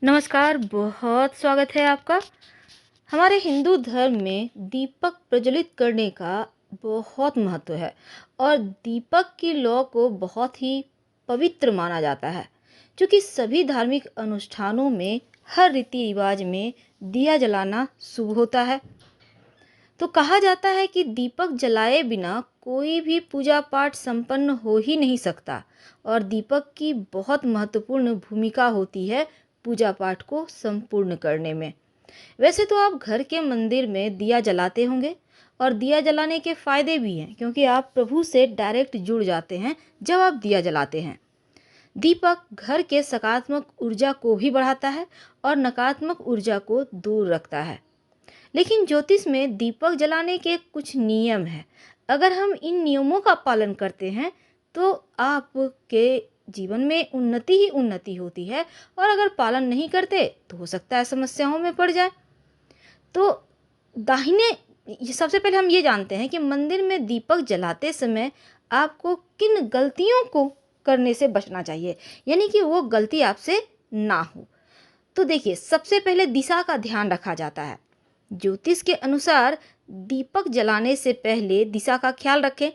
नमस्कार, बहुत स्वागत है आपका। हमारे हिंदू धर्म में दीपक प्रज्वलित करने का बहुत महत्व है और दीपक की लौ को बहुत ही पवित्र माना जाता है, क्योंकि सभी धार्मिक अनुष्ठानों में हर रीति रिवाज में दिया जलाना शुभ होता है। तो कहा जाता है कि दीपक जलाए बिना कोई भी पूजा पाठ संपन्न हो ही नहीं सकता और दीपक की बहुत महत्वपूर्ण भूमिका होती है पूजा पाठ को संपूर्ण करने में। वैसे तो आप घर के मंदिर में दिया जलाते होंगे और दिया जलाने के फायदे भी हैं, क्योंकि आप प्रभु से डायरेक्ट जुड़ जाते हैं जब आप दिया जलाते हैं। दीपक घर के सकारात्मक ऊर्जा को भी बढ़ाता है और नकारात्मक ऊर्जा को दूर रखता है। लेकिन ज्योतिष में दीपक जलाने के कुछ नियम हैं। अगर हम इन नियमों का पालन करते हैं तो आपके जीवन में उन्नति ही उन्नति होती है, और अगर पालन नहीं करते तो हो सकता है समस्याओं में पड़ जाए। तो दाहिने सबसे पहले हम ये जानते हैं कि मंदिर में दीपक जलाते समय आपको किन गलतियों को करने से बचना चाहिए, यानी कि वो गलती आपसे ना हो। तो देखिए, सबसे पहले दिशा का ध्यान रखा जाता है। ज्योतिष के अनुसार दीपक जलाने से पहले दिशा का ख्याल रखें।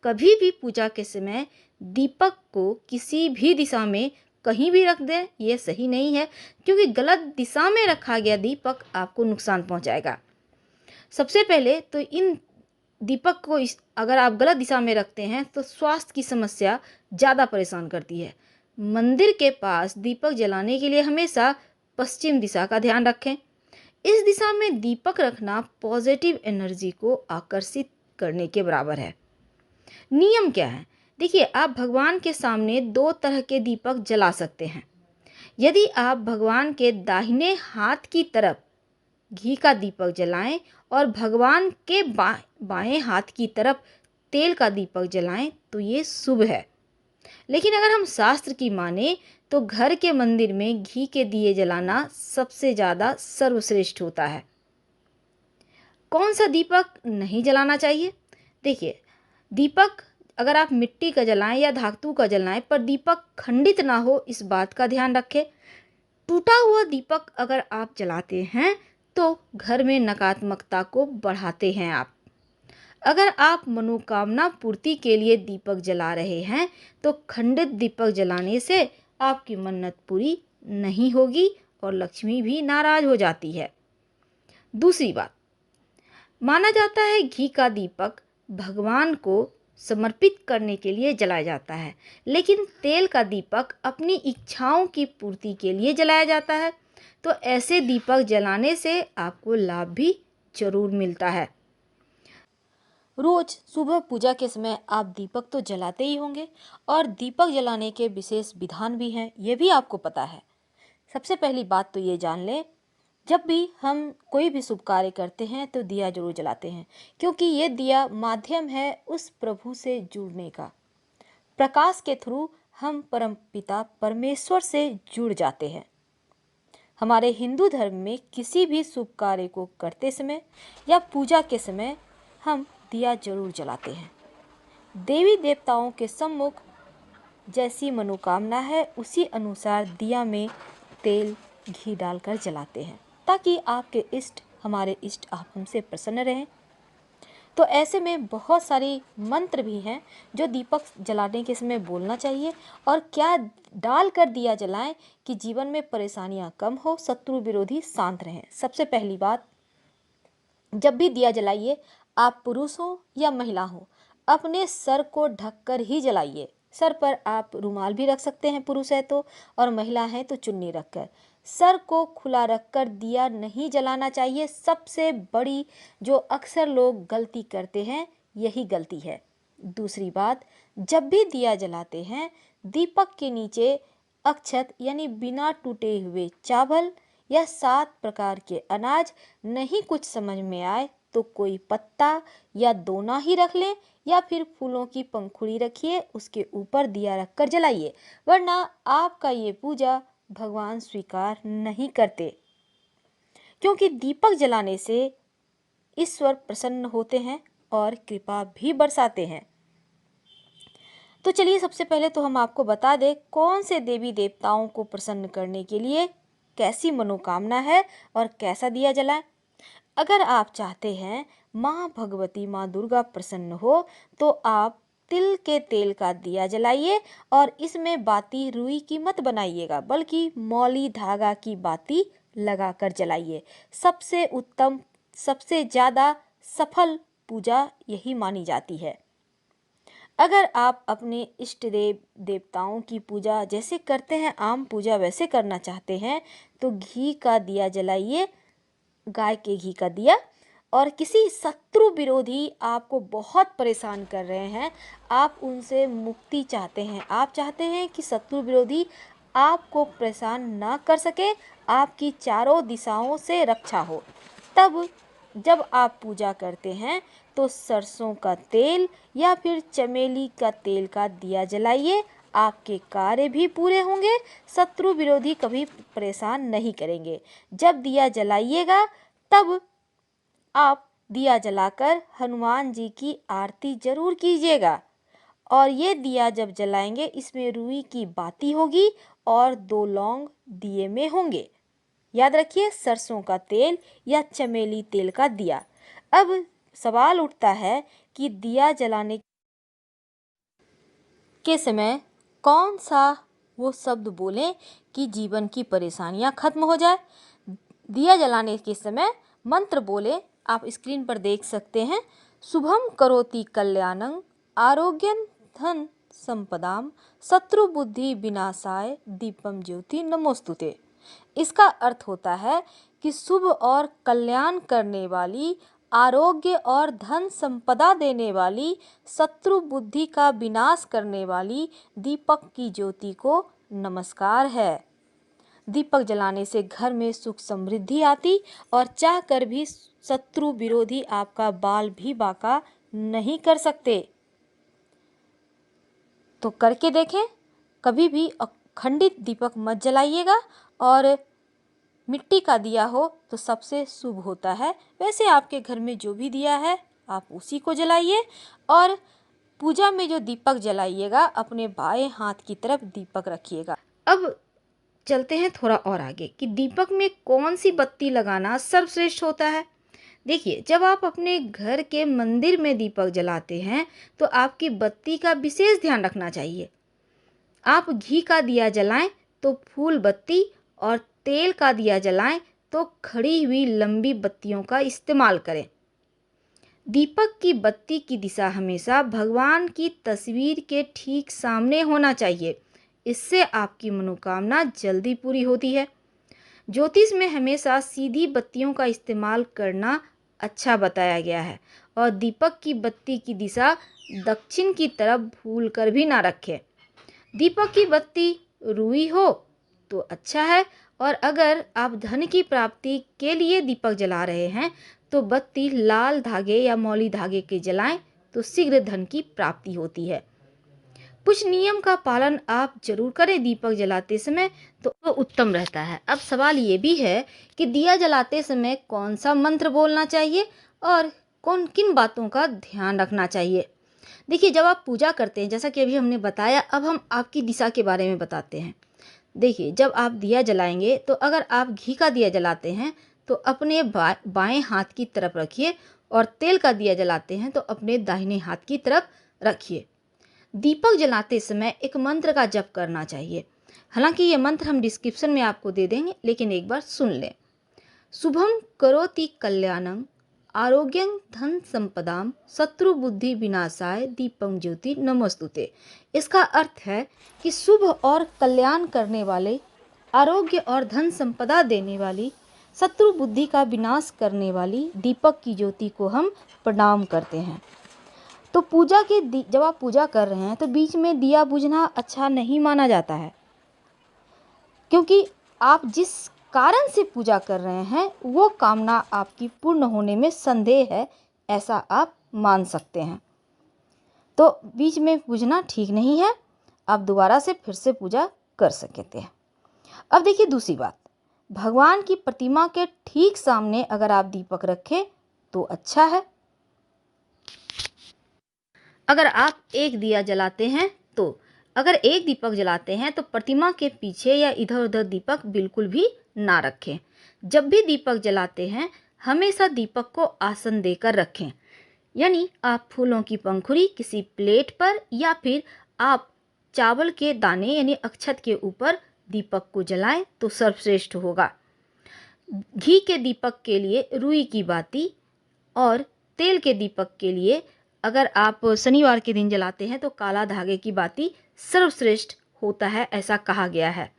कभी भी पूजा के समय दीपक को किसी भी दिशा में कहीं भी रख दें, यह सही नहीं है, क्योंकि गलत दिशा में रखा गया दीपक आपको नुकसान पहुंचाएगा। सबसे पहले तो इन दीपक को अगर आप गलत दिशा में रखते हैं तो स्वास्थ्य की समस्या ज़्यादा परेशान करती है। मंदिर के पास दीपक जलाने के लिए हमेशा पश्चिम दिशा का ध्यान रखें। इस दिशा में दीपक रखना पॉजिटिव एनर्जी को आकर्षित करने के बराबर है। नियम क्या है? देखिए, आप भगवान के सामने दो तरह के दीपक जला सकते हैं। यदि आप भगवान के दाहिने हाथ की तरफ घी का दीपक जलाएं और भगवान के बाएं हाथ की तरफ तेल का दीपक जलाएं तो ये शुभ है। लेकिन अगर हम शास्त्र की माने तो घर के मंदिर में घी के दिए जलाना सबसे ज़्यादा सर्वश्रेष्ठ होता है। कौन सा दीपक नहीं जलाना चाहिए? देखिए, दीपक अगर आप मिट्टी का जलाएं या धातु का जलाएं, पर दीपक खंडित ना हो, इस बात का ध्यान रखें। टूटा हुआ दीपक अगर आप जलाते हैं तो घर में नकारात्मकता को बढ़ाते हैं आप। अगर आप मनोकामना पूर्ति के लिए दीपक जला रहे हैं तो खंडित दीपक जलाने से आपकी मन्नत पूरी नहीं होगी और लक्ष्मी भी नाराज हो जाती है। दूसरी बात, माना जाता है घी का दीपक भगवान को समर्पित करने के लिए जलाया जाता है, लेकिन तेल का दीपक अपनी इच्छाओं की पूर्ति के लिए जलाया जाता है। तो ऐसे दीपक जलाने से आपको लाभ भी जरूर मिलता है। रोज सुबह पूजा के समय आप दीपक तो जलाते ही होंगे, और दीपक जलाने के विशेष विधान भी हैं, ये भी आपको पता है। सबसे पहली बात तो ये जान लें, जब भी हम कोई भी शुभ कार्य करते हैं तो दिया जरूर जलाते हैं, क्योंकि ये दिया माध्यम है उस प्रभु से जुड़ने का। प्रकाश के थ्रू हम परमपिता परमेश्वर से जुड़ जाते हैं। हमारे हिंदू धर्म में किसी भी शुभ कार्य को करते समय या पूजा के समय हम दिया जरूर जलाते हैं। देवी देवताओं के सम्मुख जैसी मनोकामना है उसी अनुसार दिया में तेल घी डालकर जलाते हैं, ताकि आपके इष्ट हमारे इष्ट आप हमसे प्रसन्न रहें। तो ऐसे में बहुत सारी मंत्र भी हैं जो दीपक जलाने के समय बोलना चाहिए, और क्या डालकर दिया जलाएं कि जीवन में परेशानियां कम हो, शत्रु विरोधी शांत रहें। सबसे पहली बात, जब भी दिया जलाइए, आप पुरुष हो या महिला हो, अपने सर को ढककर ही जलाइए। सर पर आप रुमाल भी रख सकते हैं पुरुष है तो, और महिला है तो चुन्नी रखकर। सर को खुला रखकर दिया नहीं जलाना चाहिए। सबसे बड़ी जो अक्सर लोग गलती करते हैं, यही गलती है। दूसरी बात, जब भी दिया जलाते हैं, दीपक के नीचे अक्षत यानी बिना टूटे हुए चावल या 7 प्रकार के अनाज, नहीं कुछ समझ में आए तो कोई पत्ता या दोना ही रख लें, या फिर फूलों की पंखुड़ी रखिए, उसके ऊपर दिया रखकर जलाइए, वरना आपका ये पूजा भगवान स्वीकार नहीं करते। क्योंकि दीपक जलाने से ईश्वर प्रसन्न होते हैं और कृपा भी बरसाते हैं। तो चलिए, सबसे पहले तो हम आपको बता दें कौन से देवी देवताओं को प्रसन्न करने के लिए कैसी मनोकामना है और कैसा दिया जलाएं। अगर आप चाहते हैं माँ भगवती, माँ दुर्गा प्रसन्न हो, तो आप तिल के तेल का दिया जलाइए और इसमें बाती रुई की मत बनाइएगा, बल्कि मौली धागा की बाती लगाकर जलाइए। सबसे उत्तम, सबसे ज़्यादा सफल पूजा यही मानी जाती है। अगर आप अपने इष्ट देव देवताओं की पूजा जैसे करते हैं, आम पूजा वैसे करना चाहते हैं, तो घी का दिया जलाइए, गाय के घी का दिया। और किसी शत्रु विरोधी आपको बहुत परेशान कर रहे हैं, आप उनसे मुक्ति चाहते हैं, आप चाहते हैं कि शत्रु विरोधी आपको परेशान ना कर सके, आपकी चारों दिशाओं से रक्षा हो, तब जब आप पूजा करते हैं तो सरसों का तेल या फिर चमेली का तेल का दिया जलाइए। आपके कार्य भी पूरे होंगे, शत्रु विरोधी कभी परेशान नहीं करेंगे। जब दिया जलाइएगा तब आप दिया जलाकर हनुमान जी की आरती जरूर कीजिएगा। और ये दिया जब जलाएंगे, इसमें रुई की बाती होगी और 2 लौंग दिए में होंगे। याद रखिए, सरसों का तेल या चमेली तेल का दिया। अब सवाल उठता है कि दिया जलाने के समय कौन सा वो शब्द बोलें कि जीवन की परेशानियां खत्म हो जाए। दिया जलाने के समय मंत्र बोले, आप स्क्रीन पर देख सकते हैं। शुभम करोति कल्याणं आरोग्यं धन संपदाम शत्रु बुद्धि विनाशाय दीपम ज्योति नमोस्तुते। इसका अर्थ होता है कि शुभ और कल्याण करने वाली, आरोग्य और धन संपदा देने वाली, शत्रु बुद्धि का विनाश करने वाली दीपक की ज्योति को नमस्कार है। दीपक जलाने से घर में सुख समृद्धि आती और चाहकर भी शत्रु विरोधी आपका बाल भी बांका नहीं कर सकते। तो करके देखें। कभी भी अखंडित दीपक मत जलाइएगा, और मिट्टी का दिया हो तो सबसे शुभ होता है। वैसे आपके घर में जो भी दिया है आप उसी को जलाइए, और पूजा में जो दीपक जलाइएगा अपने बाएं हाथ की तरफ दीपक रखिएगा। अब चलते हैं थोड़ा और आगे कि दीपक में कौन सी बत्ती लगाना सर्वश्रेष्ठ होता है। देखिए, जब आप अपने घर के मंदिर में दीपक जलाते हैं तो आपकी बत्ती का विशेष ध्यान रखना चाहिए। आप घी का दिया जलाएं तो फूल बत्ती, और तेल का दिया जलाएं तो खड़ी हुई लंबी बत्तियों का इस्तेमाल करें। दीपक की बत्ती की दिशा हमेशा भगवान की तस्वीर के ठीक सामने होना चाहिए। इससे आपकी मनोकामना जल्दी पूरी होती है। ज्योतिष में हमेशा सीधी बत्तियों का इस्तेमाल करना अच्छा बताया गया है, और दीपक की बत्ती की दिशा दक्षिण की तरफ भूल कर भी ना रखें। दीपक की बत्ती रुई हो तो अच्छा है, और अगर आप धन की प्राप्ति के लिए दीपक जला रहे हैं तो बत्ती लाल धागे या मौली धागे के जलाएं तो शीघ्र धन की प्राप्ति होती है। कुछ नियम का पालन आप जरूर करें दीपक जलाते समय, तो उत्तम रहता है। अब सवाल ये भी है कि दिया जलाते समय कौन सा मंत्र बोलना चाहिए और कौन किन बातों का ध्यान रखना चाहिए। देखिए, जब आप पूजा करते हैं, जैसा कि अभी हमने बताया, अब हम आपकी दिशा के बारे में बताते हैं। देखिए, जब आप दिया जलाएंगे तो अगर आप घी का दिया जलाते हैं तो अपने बाएं हाथ की तरफ रखिए, और तेल का दिया जलाते हैं तो अपने दाहिने हाथ की तरफ रखिए। दीपक जलाते समय एक मंत्र का जप करना चाहिए। हालांकि ये मंत्र हम डिस्क्रिप्शन में आपको दे देंगे, लेकिन एक बार सुन लें। शुभम करोति कल्याणं आरोग्यं धन संपदाम शत्रु बुद्धि विनाशाय दीपम ज्योति नमोस्तुते। इसका अर्थ है कि शुभ और कल्याण करने वाले, आरोग्य और धन संपदा देने वाली, शत्रु बुद्धि का विनाश करने वाली दीपक की ज्योति को हम प्रणाम करते हैं। तो पूजा के जब आप पूजा कर रहे हैं तो बीच में दिया बुझना अच्छा नहीं माना जाता है, क्योंकि आप जिस कारण से पूजा कर रहे हैं वो कामना आपकी पूर्ण होने में संदेह है, ऐसा आप मान सकते हैं। तो बीच में बुझना ठीक नहीं है, आप दोबारा से फिर से पूजा कर सकते हैं। अब देखिए दूसरी बात, भगवान की प्रतिमा के ठीक सामने अगर आप दीपक रखें तो अच्छा है। अगर आप एक दिया जलाते हैं तो अगर एक दीपक जलाते हैं तो प्रतिमा के पीछे या इधर उधर दीपक बिल्कुल भी ना रखें। जब भी दीपक जलाते हैं हमेशा दीपक को आसन देकर रखें, यानी आप फूलों की पंखुड़ी किसी प्लेट पर या फिर आप चावल के दाने यानी अक्षत के ऊपर दीपक को जलाएं तो सर्वश्रेष्ठ होगा। घी के दीपक के लिए रुई की बाती और तेल के दीपक के लिए अगर आप शनिवार के दिन जलाते हैं तो काला धागे की बाती सर्वश्रेष्ठ होता है, ऐसा कहा गया है।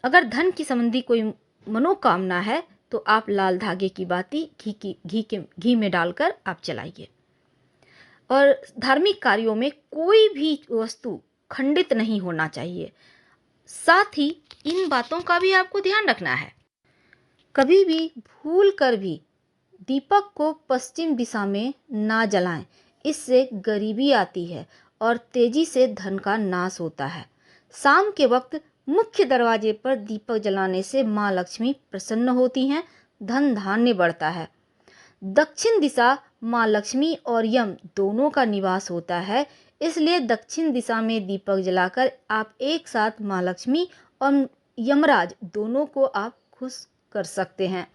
अगर धन की संबंधी कोई मनोकामना है तो आप लाल धागे की बाती घी में डालकर आप जलाइए। और धार्मिक कार्यों में कोई भी वस्तु खंडित नहीं होना चाहिए। साथ ही इन बातों का भी आपको ध्यान रखना है। कभी भी भूल कर भी दीपक को पश्चिम दिशा में ना जलाएं, इससे गरीबी आती है और तेजी से धन का नाश होता है। शाम के वक्त मुख्य दरवाजे पर दीपक जलाने से माँ लक्ष्मी प्रसन्न होती हैं, धन धान्य बढ़ता है। दक्षिण दिशा माँ लक्ष्मी और यम दोनों का निवास होता है, इसलिए दक्षिण दिशा में दीपक जलाकर आप एक साथ माँ लक्ष्मी और यमराज दोनों को आप खुश कर सकते हैं।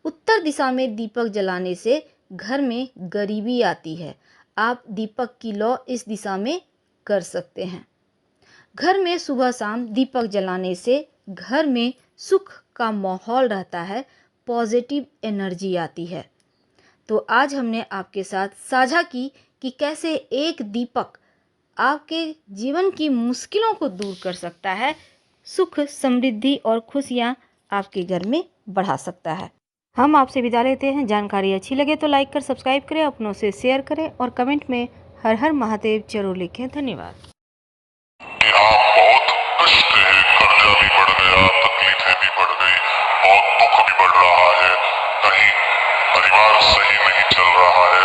उत्तर दिशा में दीपक जलाने से घर में गरीबी आती है। आप दीपक की लौ इस दिशा में कर सकते हैं। घर में सुबह शाम दीपक जलाने से घर में सुख का माहौल रहता है, पॉजिटिव एनर्जी आती है। तो आज हमने आपके साथ साझा की कि कैसे एक दीपक आपके जीवन की मुश्किलों को दूर कर सकता है, सुख समृद्धि और खुशियाँ आपके घर में बढ़ा सकता है। हम आपसे विदा लेते हैं। जानकारी अच्छी लगे तो लाइक कर सब्सक्राइब करें, अपनों से शेयर करें और कमेंट में हर हर महादेव जरूर लिखें। धन्यवाद। आप बहुत कष्ट है, कर्जा भी बढ़ गया, तकलीफें भी बढ़ गई, बहुत दुख भी बढ़ रहा है, कहीं परिवार सही नहीं चल रहा है,